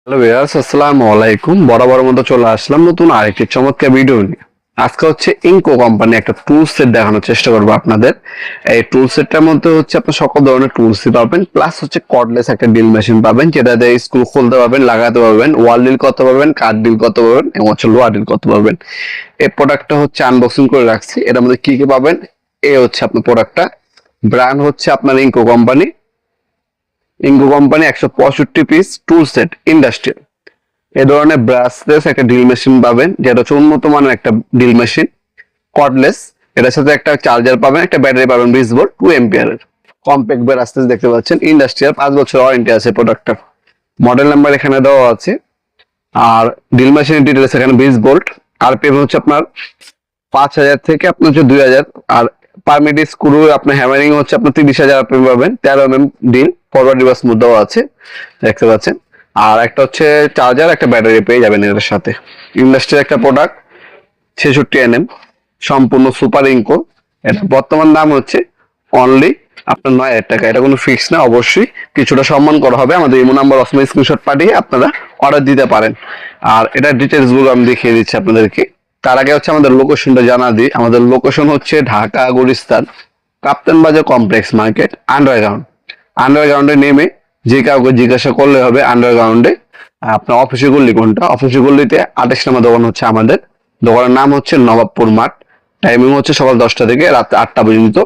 Hello viewers, আসসালামু আলাইকুম। বরাবর মতো চলে আসলাম নতুন আরেকটি চমৎকার ভিডিও নিয়ে। আজকে হচ্ছে ইনকো কোম্পানি একটা টুল সেট দেখানোর চেষ্টা করবো আপনাদের। এই টুল সেটটার মধ্যে হচ্ছে আপনার সকল ধরনের টুলসই পাবেন, প্লাস হচ্ছে কর্ডলেস একটা ড্রিল মেশিন পাবেন, যেটা দিয়ে স্ক্রু খুলতে পারবেন, লাগাতে পারবেন, ওয়াল ড্রিল করতে পারবেন, কাঠ ড্রিল করতে পারবেন এবং হচ্ছে লোহার ড্রিল করতে পারবেন। এই প্রোডাক্টটা হচ্ছে আনবক্সিং করে রাখছি। এটার মধ্যে কি কি পাবেন, এই হচ্ছে আপনার প্রোডাক্টটা। ব্র্যান্ড হচ্ছে আপনার Ingco company. Ingco company 165 piece tool set industrial. এই ধরনের ব্রাশলেস একটা ড্রিল মেশিন পাবেন, যেটা হচ্ছে উন্নত মানের একটা ড্রিল মেশিন, কর্ডলেস। এটার সাথে একটা চার্জার পাবেন, একটা ব্যাটারি পাবেন 20 ভোল্ট 2 এম্পিয়ারের। কম্প্যাক্ট ব্রাশলেস দেখতে পাচ্ছেন, ইন্ডাস্ট্রিয়াল, 5 বছর ওয়ারেন্টি আছে প্রোডাক্টটার। মডেল নাম্বার এখানে দেওয়া আছে। আর ড্রিল মেশিনের ডিটেলস এখানে 20 ভোল্ট। আরপিএম হচ্ছে আপনার 5000 থেকে আপনার হচ্ছে 2000। আর পারমিট স্ক্রু আপনার হ্যামারিং হচ্ছে আপনার 30,000 আরপিএম পাবেন। 13 ড্রিল, ফরওয়ার্ড রিভার্স মুভ দেওয়া আছে, দেখতে পাচ্ছেন। আর একটা হচ্ছে চার্জার, একটা ব্যাটারি পেয়ে যাবেন এর সাথে। ইন্ডাস্ট্রির একটা প্রোডাক্ট, 66 সম্পূর্ণ সুপার ইনকো। এটা বর্তমান দাম হচ্ছে অনলি আপনার 9,000 টাকা। এটা কোনো ফিক্স না, অবশ্যই কিছুটা সম্মান করা হবে। আমাদের ইমো নাম্বার অসময় স্ক্রিনশট পাঠিয়ে আপনারা অর্ডার দিতে পারেন। আর এটার ডিটেলস গুলো আমি দেখিয়ে দিচ্ছি আপনাদেরকে। তার আগে হচ্ছে আমাদের লোকেশনটা জানা দিই। আমাদের লোকেশন হচ্ছে ঢাকা গুলিস্তান, কাপ্তান বাজার কমপ্লেক্স মার্কেট, আন্ডারগ্রাউন্ড। আন্ডারগ্রাউন্ডে নেমে যে কাউকে জিজ্ঞাসা করলে হবে আন্ডারগ্রাউন্ডে আপনার অফিসে গল্লি কোনটা। অফিসে গল্লিতে 28 নম্বর দোকান হচ্ছে আমাদের। দোকানের নাম হচ্ছে নবাবপুর মাঠ। টাইমিং হচ্ছে সকাল 10টা থেকে রাত 8টা পর্যন্ত,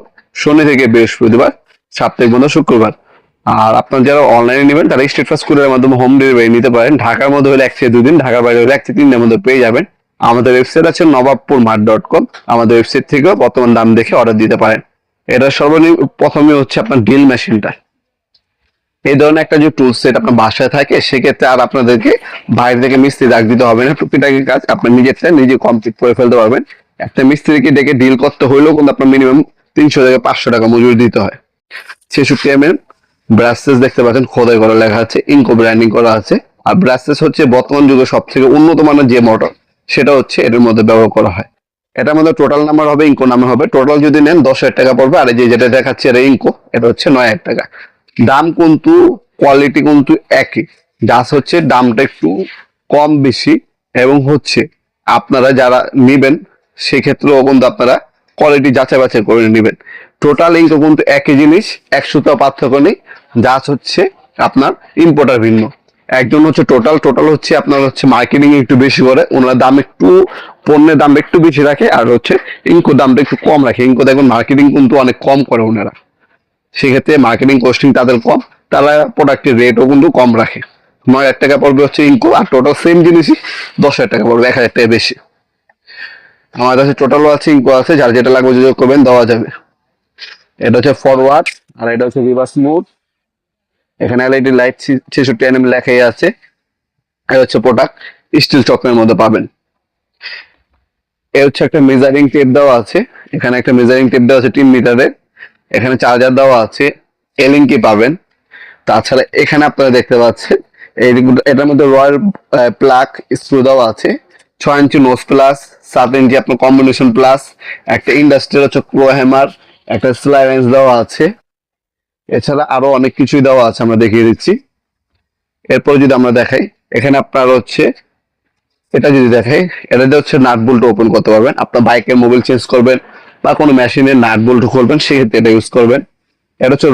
শনি থেকে বৃহস্পতিবার, সাপ্তাহিক বন্ধ শুক্রবার। আর আপনার যারা অনলাইনে নেবেন তারা স্টেট ফাস্ট কুরিয়ারের মাধ্যমে হোম ডেলিভারি নিতে পারেন। ঢাকার মধ্যে হলে 1 থেকে 2 দিন, ঢাকার বাইরে হলে 1 থেকে 3 দিনের মধ্যে পেয়ে যাবেন। আমাদের ওয়েবসাইট আছে নবাবপুরমাঠ.com। আমাদের ওয়েবসাইট থেকেও বর্তমান দাম দেখে অর্ডার দিতে পারেন। এটা সর্বনিম্ন প্রথমে হচ্ছে আপনার ড্রিল মেশিনটা। এই ধরনের একটা যে টুল সেট আপনার বাসায় থাকে, সেক্ষেত্রে আর আপনাদেরকে বাইরে থেকে মিস্ত্রি ডাক দিতে হবে না। টুকিটাকি কাজ আপনার নিজেরটা নিজে কমপ্লিট করে ফেলতে পারবেন। একটা মিস্ত্রিকে ডেকে ডিল করতে হইলেও কিন্তু আপনার মিনিমাম 300 থেকে 500 টাকা মজুরি দিতে হয়। 66 ব্রাসেস দেখতে পাচ্ছেন, খোদাই করা লেখা আছে, ইনকো ব্র্যান্ডিং করা আছে। আর ব্রাসেস হচ্ছে বর্তমান যুগে সব থেকে উন্নত মানের যে মোটর, সেটা হচ্ছে এর মধ্যে ব্যবহার করা হয়। এটার মধ্যে টোটাল নাম্বার হবে, ইনকো নামে হবে। টোটাল যদি নেন 10,000 টাকা পড়বে। আর যেটা দেখাচ্ছে এটা ইনকো, এটা হচ্ছে 9,000 টাকা। দাম কিন্তু, কোয়ালিটি কিন্তু একই, জাস্ট হচ্ছে দামটা একটু কম বেশি। এবং হচ্ছে আপনারা যারা নিবেন সেক্ষেত্রেও কিন্তু আপনারা কোয়ালিটি যাচাই বাছাই করে নেবেন। টোটাল ইনকো কিন্তু একই জিনিস, 100 পার্থক্য নেই। জাস্ট হচ্ছে আপনার ইম্পোর্টার ভিন্ন। একজন হচ্ছে টোটাল হচ্ছে আপনার হচ্ছে মার্কেটিং একটু বেশি করে, ওনার দাম একটু, পণ্যের দাম একটু বেশি রাখে। আর হচ্ছে ইনকো দামটা একটু কম রাখে। ইনকো দেখবেন মার্কেটিং কিন্তু অনেক কম করে ওনারা, সেক্ষেত্রে মার্কেটিং কস্টিং তাদের কম, তারা প্রোডাক্টের রেটও কিন্তু কম রাখে। 9,000 টাকা পড়বে হচ্ছে ইনকো। আর টোটাল সেম জিনিসই 10,000 টাকা পড়বে, 1,000 টাকা বেশি। আমার কাছে টোটালও আছে, ইনকো আছে, যার যেটা লাগবে যোগাযোগ করবেন, দেওয়া যাবে। এটা হচ্ছে ফরওয়ার্ড, আর এটা হচ্ছে রিভার্স মুভ। এখানে এলইডি লাইট 66 লেখাই আছে। এটা হচ্ছে প্রোডাক্ট, স্টিল চক্রের মধ্যে পাবেন। এ হচ্ছে একটা মেজারিং টেপ দেওয়া আছে। এখানে একটা মেজারিং টেপ দেওয়া আছে 3 মিটারের। এখানে চার্জার দেওয়া আছে, এলিঙ্কি পাবেন। তাছাড়া এখানে আপনারা দেখতে পাচ্ছেন এটার মধ্যে রয়্যাল প্লাগ স্ক্রু দেওয়া আছে। 6 ইঞ্চি নোজ প্লাস, 7 ইঞ্চি আপনার কম্বিনেশন প্লাস, একটা ইন্ডাস্ট্রিয়াল হচ্ছে ক্রো হ্যামার, একটা সেলাই রেঞ্জ দেওয়া আছে। এছাড়া আরো অনেক কিছুই দেওয়া আছে, আমরা দেখিয়ে দিচ্ছি। এরপর যদি আমরা দেখাই, এখানে আপনার হচ্ছে, এটা যদি দেখাই, এটাতে হচ্ছে নাট বোল্ট ওপেন করতে পারবেন। আপনার বাইকের মোবিল চেঞ্জ করবেন বা কোনো মেশিনের নাট বোল্ট খুলবেন, সেক্ষেত্রে এটা ইউজ করবেন। এটা হচ্ছে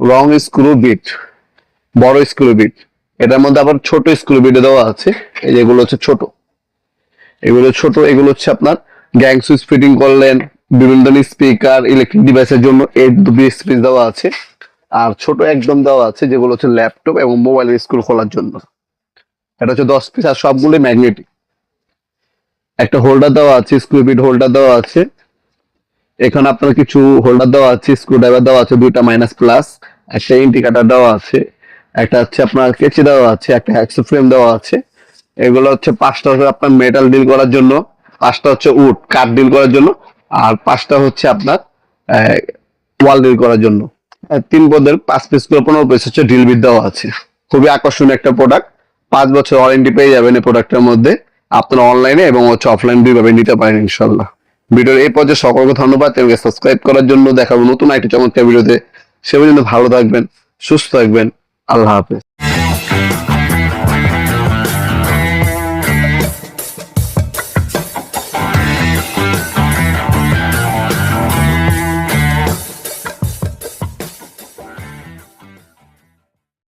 রং স্ক্রু বিট, বড় স্ক্রু বিট। এটার মধ্যে আবার ছোট স্ক্রু বিট দেওয়া আছে। এই যেগুলো হচ্ছে ছোট, এগুলো হচ্ছে আপনার গ্যাং সুইচ ফিটিং করলেন, বিভিন্ন ধরনের স্পিকার, ইলেকট্রিক ডিভাইসের জন্য এই 2 পিস দেওয়া আছে। আর ছোট একদম দেওয়া আছে, যেগুলো হচ্ছে ল্যাপটপ এবং মোবাইলের স্ক্রু খোলার জন্য। এটা হচ্ছে 10 পিস, আর সবগুলো ম্যাগনেটিক। একটা হোল্ডার দেওয়া আছে, স্ক্রু বিট হোল্ডার দেওয়া আছে। এখানে আপনার কিছু হোল্ডার দেওয়া আছে, স্ক্রু ড্রাইভার দেওয়া আছে 2টা মাইনাস প্লাস, একটা ইন্ডিকেটর দেওয়া আছে, একটা হচ্ছে আপনার কেচি দেওয়া আছে, একটা হ্যাকসো ফ্রেম দেওয়া আছে। এগুলো হচ্ছে 5টা হচ্ছে আপনার মেটাল ডিল করার জন্য, 5টা হচ্ছে উড কাঠ ডিল করার জন্য, আর 5টা হচ্ছে আপনার ওয়াল ডিল করার জন্য। 3 পদের 5 পিস করে 15 পিস হচ্ছে ড্রিল বিট দেওয়া আছে। খুবই আকর্ষণীয় একটা প্রোডাক্ট। 5 বছর ওয়ারেন্টি পেয়ে যাবেন এই প্রোডাক্টের মধ্যে। আপনারা অনলাইনে এবং হচ্ছে অফলাইন দুইভাবে নিতে পারেন ইনশাল্লাহ। ভিডিওর এই পর্যায়ে সকলকে ধন্যবাদ, চ্যানেলকে সাবস্ক্রাইব করার জন্য। দেখাবো নতুন একটা চমৎকার ভিডিওতে। সে পর্যন্ত ভালো থাকবেন, সুস্থ থাকবেন। আল্লাহ হাফেজ।